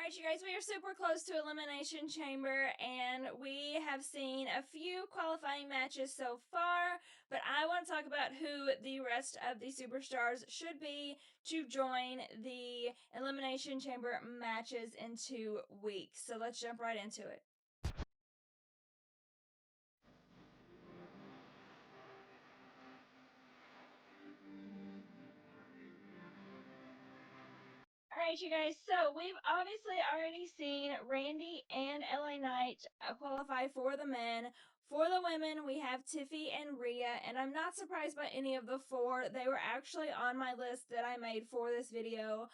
Alright, you guys, we are super close to Elimination Chamber, and we have seen a few qualifying matches so far, but I want to talk about who the rest of the superstars should be to join the Elimination Chamber matches in 2 weeks. So let's jump right into it. Alright, you guys, so we've obviously already seen Randy and LA Knight qualify for the men. For the women, we have Tiffy and Rhea, and I'm not surprised by any of the four. They were actually on my list that I made for this video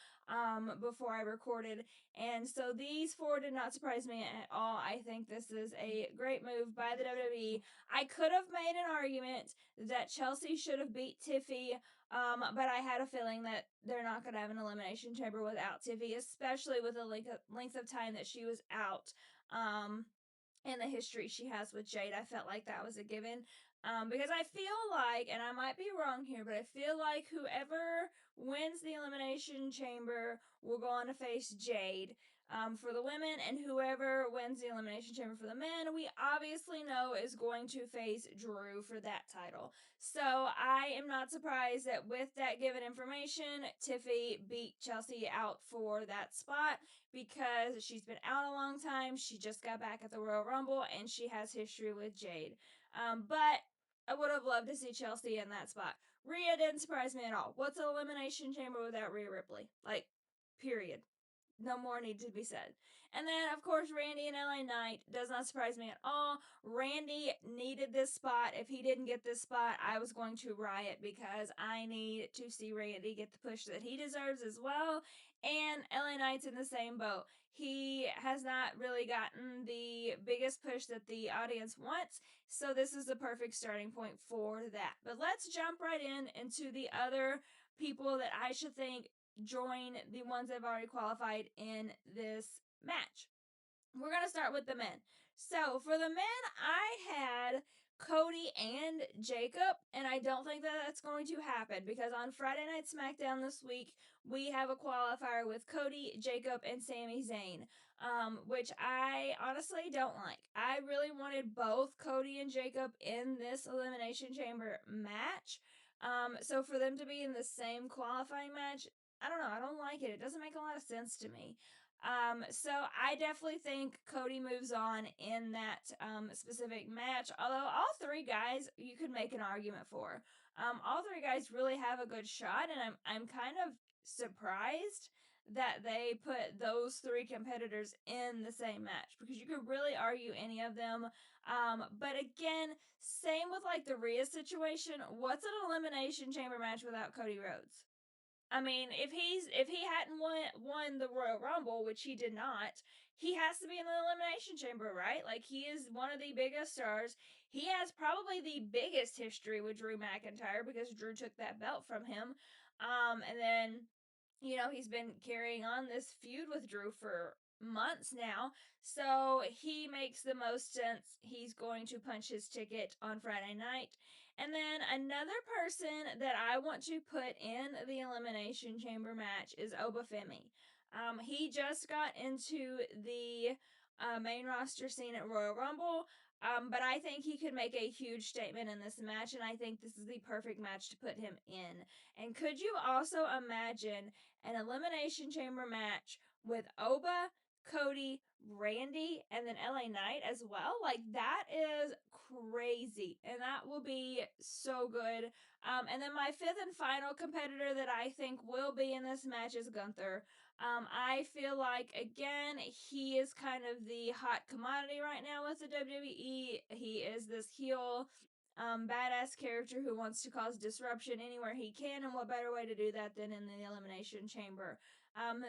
before I recorded, and so these four did not surprise me at all. I think this is a great move by the WWE. I could have made an argument that Chelsea should have beat Tiffy, but I had a feeling that they're not going to have an Elimination Chamber without Tiffy, especially with the length of time that she was out. And the history she has with Jade, I felt like that was a given. Because I feel like, and I might be wrong here, but I feel like whoever wins the Elimination Chamber will go on to face Jade for the women, and whoever wins the Elimination Chamber for the men, we obviously know is going to face Drew for that title. So I am not surprised that with that given information, Tiffy beat Chelsea out for that spot because she's been out a long time. She just got back at the Royal Rumble, and she has history with Jade. But I would have loved to see Chelsea in that spot. Rhea didn't surprise me at all. What's an Elimination Chamber without Rhea Ripley? Like, period. No more need to be said. And then, of course, Randy and LA Knight does not surprise me at all. Randy needed this spot. If he didn't get this spot, I was going to riot because I need to see Randy get the push that he deserves as well. And LA Knight's in the same boat. He has not really gotten the biggest push that the audience wants, so this is the perfect starting point for that. But let's jump right into the other people that I should think join the ones that have already qualified in this match. We're going to start with the men. So for the men, I had Cody and Jacob, and I don't think that that's going to happen because on Friday Night SmackDown this week, we have a qualifier with Cody, Jacob, and Sami Zayn, which I honestly don't like. I really wanted both Cody and Jacob in this Elimination Chamber match. So for them to be in the same qualifying match, I don't know. I don't like it. It doesn't make a lot of sense to me. So I definitely think Cody moves on in that specific match. Although all three guys you could make an argument for. All three guys really have a good shot, and I'm kind of surprised that they put those three competitors in the same match because you could really argue any of them. But again, same with like the Rhea situation. What's an Elimination Chamber match without Cody Rhodes? I mean, if he hadn't won the Royal Rumble, which he did not, he has to be in the Elimination Chamber, right? Like, he is one of the biggest stars. He has probably the biggest history with Drew McIntyre because Drew took that belt from him. And then, he's been carrying on this feud with Drew for months now. So he makes the most sense. He's going to punch his ticket on Friday night. And then another person that I want to put in the Elimination Chamber match is Obafemi. He just got into the main roster scene at Royal Rumble. But I think he could make a huge statement in this match, and I think this is the perfect match to put him in. And could you also imagine an Elimination Chamber match with Oba, Cody, Randy, and then LA Knight as well? Like, that is crazy, and that will be so good. And then my fifth and final competitor that I think will be in this match is Gunther. I feel like, again, he is kind of the hot commodity right now with the WWE. He is this heel, badass character who wants to cause disruption anywhere he can, and what better way to do that than in the Elimination Chamber?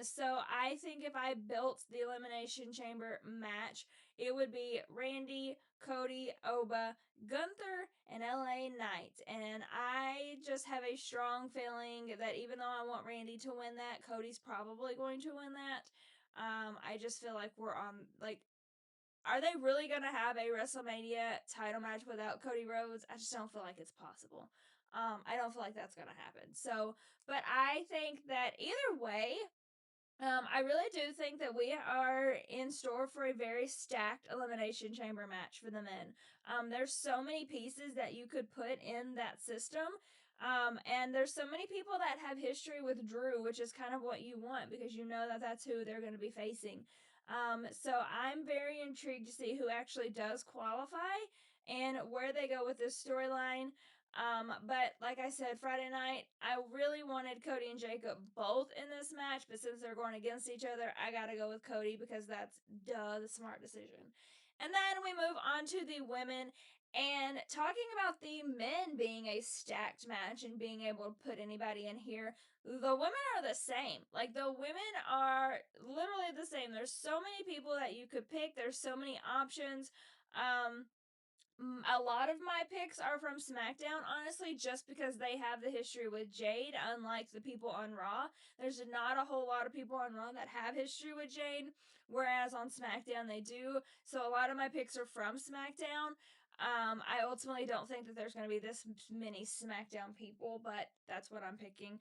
So I think if I built the Elimination Chamber match, it would be Randy, Cody, Oba, Gunther, and LA Knight. And I just have a strong feeling that even though I want Randy to win that, Cody's probably going to win that. I just feel like we're on, like, are they really going to have a WrestleMania title match without Cody Rhodes? I just don't feel like it's possible. I don't feel like that's going to happen. So, but I think that either way, I really do think that we are in store for a very stacked Elimination Chamber match for the men. There's so many pieces that you could put in that system. And there's so many people that have history with Drew, which is kind of what you want because you know that that's who they're going to be facing. So I'm very intrigued to see who actually does qualify and where they go with this storyline. But like I said, Friday night, I really wanted Cody and Jacob both in this match, but since they're going against each other, I gotta go with Cody because that's the smart decision. And then we move on to the women and talking about the men being a stacked match and being able to put anybody in here. The women are the same. Like the women are literally the same. There's so many people that you could pick. There's so many options. A lot of my picks are from SmackDown, honestly, just because they have the history with Jade, unlike the people on Raw. There's not a whole lot of people on Raw that have history with Jade, whereas on SmackDown they do. So a lot of my picks are from SmackDown. I ultimately don't think that there's going to be this many SmackDown people, but that's what I'm picking.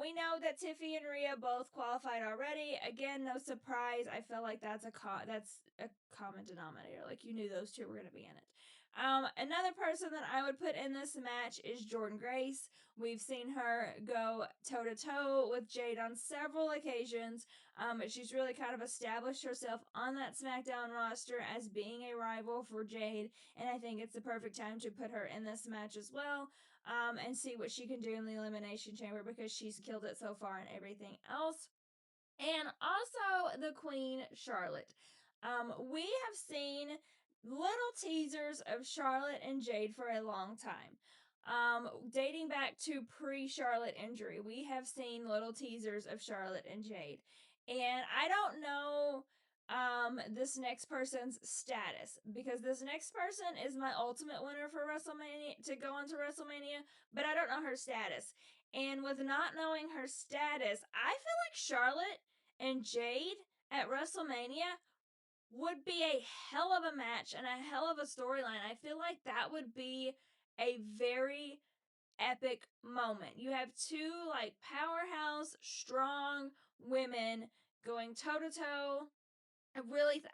We know that Tiffy and Rhea both qualified already. Again, no surprise. I feel like that's a common denominator. Like you knew those two were going to be in it. Another person that I would put in this match is Jordynne Grace. We've seen her go toe to toe with Jade on several occasions. She's really kind of established herself on that SmackDown roster as being a rival for Jade, and I think it's the perfect time to put her in this match as well. And see what she can do in the Elimination Chamber because she's killed it so far and everything else. And also the Queen Charlotte. We have seen little teasers of Charlotte and Jade for a long time. Dating back to pre Charlotte injury, we have seen little teasers of Charlotte and Jade. And I don't know this next person's status because this next person is my ultimate winner for WrestleMania to go into WrestleMania, but I don't know her status. And with not knowing her status, I feel like Charlotte and Jade at WrestleMania would be a hell of a match and a hell of a storyline. I feel like that would be a very epic moment. You have two like powerhouse, strong women going toe to toe. I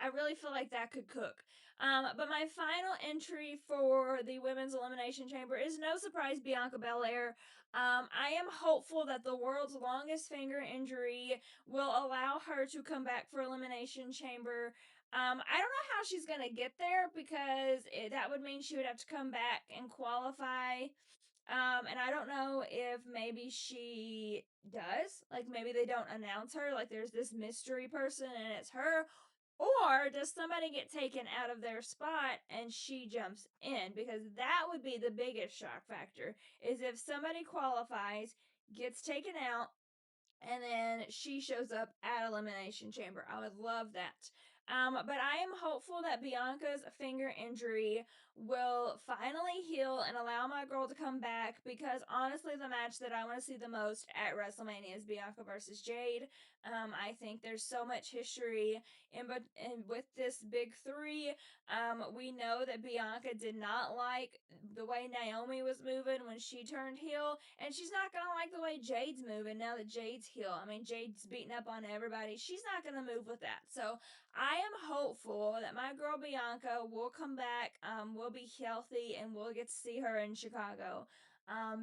really feel like that could cook. But my final entry for the Women's Elimination Chamber is no surprise Bianca Belair. I am hopeful that the world's longest finger injury will allow her to come back for Elimination Chamber. I don't know how she's gonna get there because that would mean she would have to come back and qualify. And I don't know if maybe she does. Like maybe they don't announce her. Like there's this mystery person and it's her, or does somebody get taken out of their spot and she jumps in? Because that would be the biggest shock factor is if somebody qualifies, gets taken out, and then she shows up at Elimination Chamber. I would love that. But I am hopeful that Bianca's finger injury will finally heal and allow my girl to come back because honestly, the match that I want to see the most at WrestleMania is Bianca versus Jade. I think there's so much history in with this big three. We know that Bianca did not like the way Naomi was moving when she turned heel, and she's not gonna like the way Jade's moving now that Jade's heel. I mean, Jade's beating up on everybody. She's not gonna move with that. So I am hopeful that my girl Bianca will come back, will be healthy, and we'll get to see her in Chicago.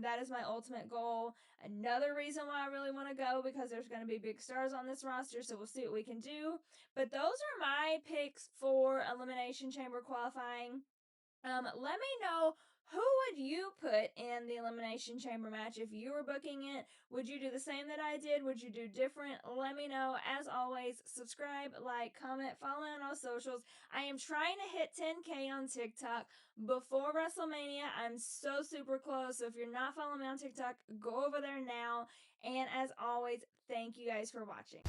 That is my ultimate goal. Another reason why I really want to go because there's going to be big stars on this roster, so we'll see what we can do. But those are my picks for Elimination Chamber qualifying. Let me know who would you put in the Elimination Chamber match if you were booking it? Would you do the same that I did? Would you do different? Let me know. As always, subscribe, like, comment, follow me on all socials. I am trying to hit 10K on TikTok before WrestleMania. I'm so super close. So if you're not following me on TikTok, go over there now. And as always, thank you guys for watching.